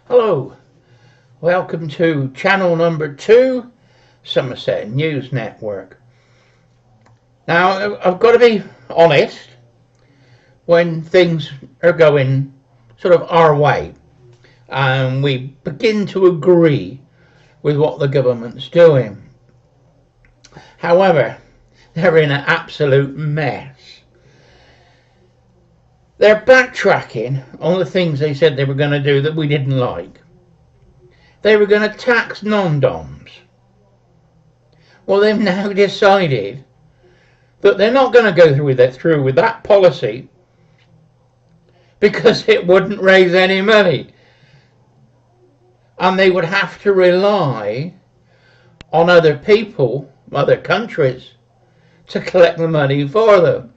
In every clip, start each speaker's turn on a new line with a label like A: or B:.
A: Hello, welcome to channel number 2, Somerset News Network. Now, I've got to be honest, when things are going sort of our way and we begin to agree with what the government's doing. However, they're in an absolute mess. They're backtracking on the things they said they were going to do that we didn't like. They were going to tax non-doms. Well, they've now decided that they're not going to go through with that policy because it wouldn't raise any money. And they would have to rely on other people, other countries, to collect the money for them.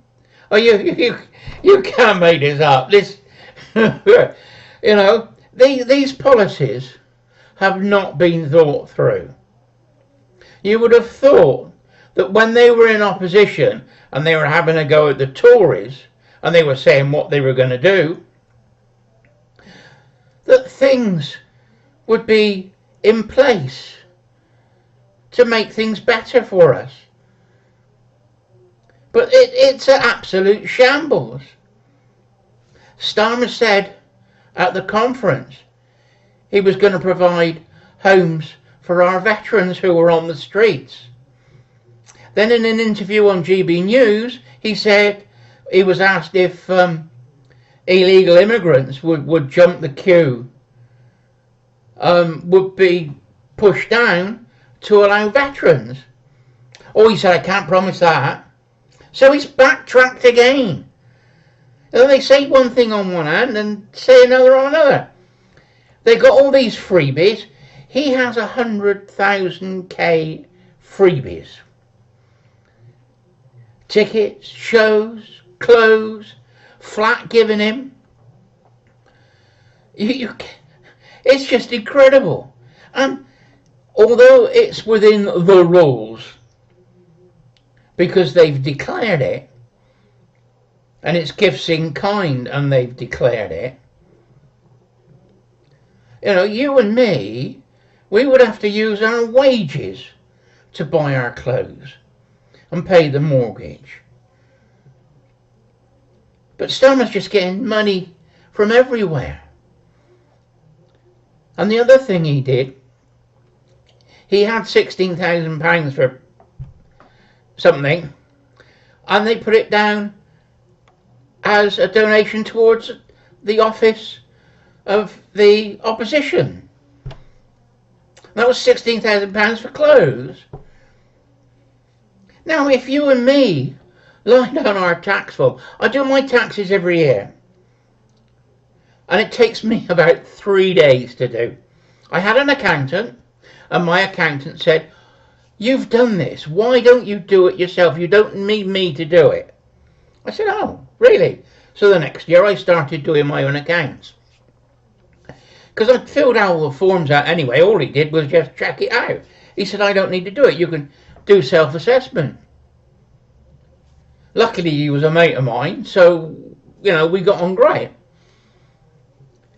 A: Oh, you can't make this up. This, these policies have not been thought through. You would have thought that when they were in opposition and they were having a go at the Tories and they were saying what they were going to do, that things would be in place to make things better for us. But it's an absolute shambles. Starmer said at the conference he was going to provide homes for our veterans who were on the streets. Then in an interview on GB News, he said he was asked if illegal immigrants would jump the queue, would be pushed down to allow veterans. Oh, he said, I can't promise that. So he's backtracked again. And they say one thing on one hand and say another on another. They got all these freebies. He has 100,000k freebies. Tickets, shows, clothes, flat given him. It's just incredible. And although it's within the rules, because they've declared it, and it's gifts in kind and they've declared it, you and me, we would have to use our wages to buy our clothes and pay the mortgage. But Starmer's just getting money from everywhere. And the other thing he did, he had £16,000 for something, and they put it down as a donation towards the office of the opposition. That was £16,000 for clothes. Now, if you and me lie down our tax form, I do my taxes every year, and it takes me about 3 days to do. I had an accountant, and my accountant said, you've done this, why don't you do it yourself? You don't need me to do it. I said, oh, really? So the next year I started doing my own accounts. Because I filled all the forms out anyway. All he did was just check it out. He said, I don't need to do it. You can do self-assessment. Luckily, he was a mate of mine, so, we got on great.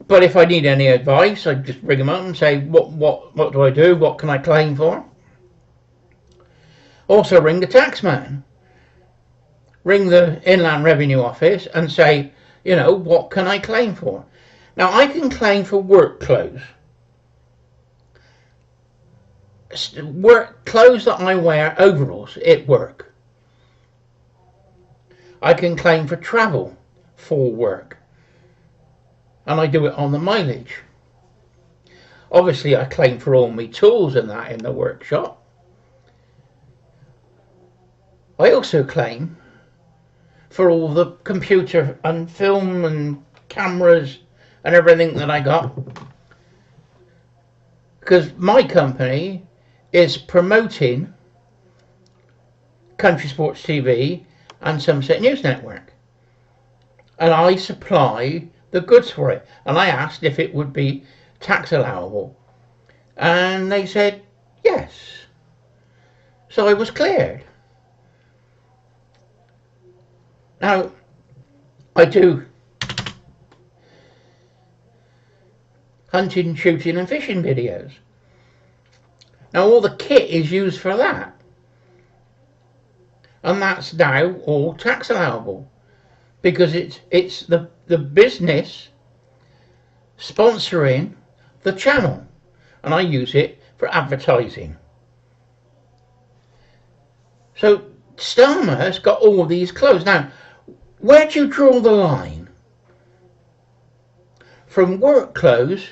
A: But if I need any advice, I'd just ring him up and say, what do I do? What can I claim for? Also ring the taxman. Ring the Inland Revenue Office and say, what can I claim for? Now, I can claim for work clothes. Work clothes that I wear, overalls at work. I can claim for travel for work. And I do it on the mileage. Obviously, I claim for all my tools and that in the workshop. I also claim for all the computer and film and cameras and everything that I got, because my company is promoting Country Sports TV and Somerset News Network, and I supply the goods for it. And I asked if it would be tax allowable, and they said yes. So I was cleared. Now, I do hunting, shooting and fishing videos. Now all the kit is used for that. And that's now all tax allowable. Because it's the business sponsoring the channel. And I use it for advertising. So Starmer's got all these clothes. Now, where do you draw the line? From work clothes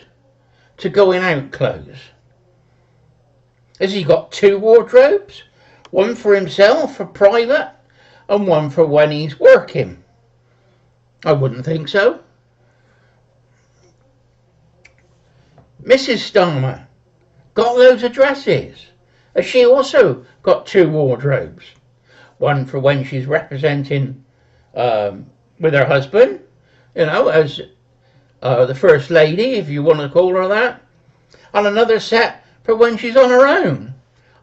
A: to going out clothes. Has he got 2 wardrobes? One for himself, for private, and one for when he's working? I wouldn't think so. Mrs. Starmer got loads of dresses. Has she also got 2 wardrobes? One for when she's representing with her husband, you know, as the First Lady, if you want to call her that, and another set for when she's on her own.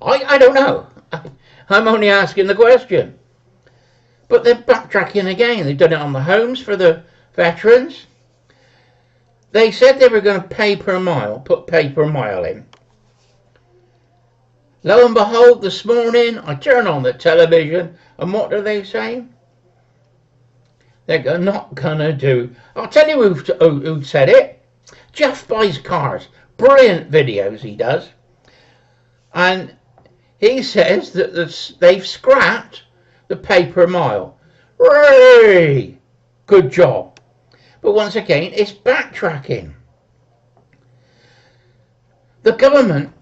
A: I don't know. I'm only asking the question. But they're backtracking again. They've done it on the homes for the veterans. They said they were going to pay per mile, put pay per mile in. Lo and behold, this morning I turn on the television and what do they say? They're not going to do. I'll tell you who said it. Jeff buys cars. Brilliant videos he does. And he says that they've scrapped the pay per mile. Hooray! Good job. But once again, it's backtracking. The government,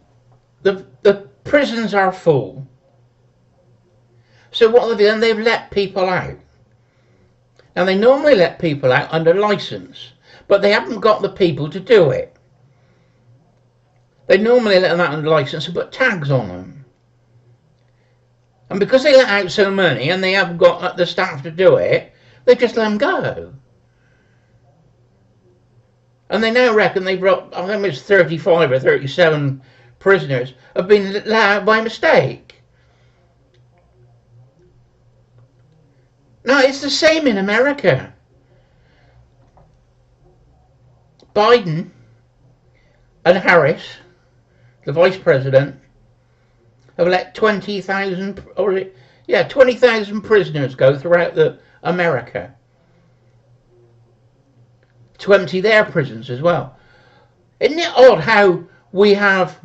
A: the prisons are full. So what have they done? They've let people out. Now they normally let people out under licence, but they haven't got the people to do it. They normally let them out under licence and put tags on them. And because they let out so many and they haven't got the staff to do it, they just let them go. And they now reckon they've got, I think it's 35 or 37 prisoners have been let out by mistake. Now, it's the same in America. Biden and Harris, the vice president, have let 20,000 prisoners go throughout America. To empty their prisons as well. Isn't it odd how we have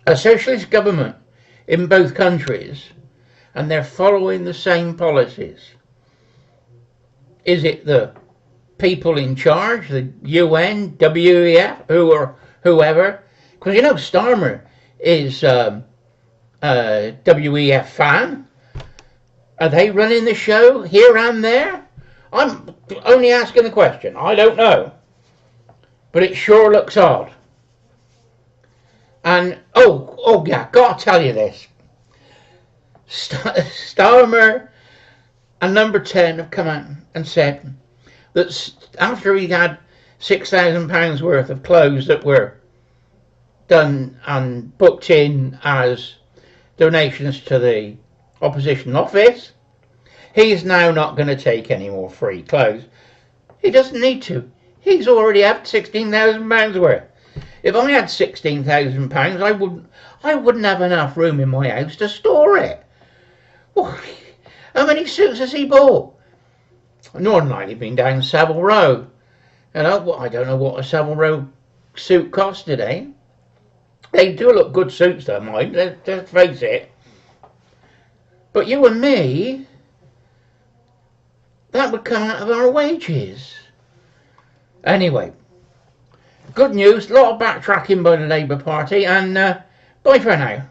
A: a socialist government in both countries and they're following the same policies? Is it the people in charge, the UN, WEF, whoever? Because you know Starmer is a WEF fan. Are they running the show here and there? I'm only asking the question. I don't know. But it sure looks odd. And, oh yeah, gotta tell you this. Starmer and Number 10 have come out and said that after he had £6,000 worth of clothes that were done and booked in as donations to the opposition office, he's now not going to take any more free clothes. He doesn't need to. He's already had £16,000 worth. If I had £16,000, I wouldn't have enough room in my house to store it. Well, how many suits has he bought? Northern likely been down Savile Row. You know, well, I don't know what a Savile Row suit cost today. They do look good suits though, mind. Let's face it. But you and me, that would come out of our wages. Anyway, good news, a lot of backtracking by the Labour Party, and bye for now.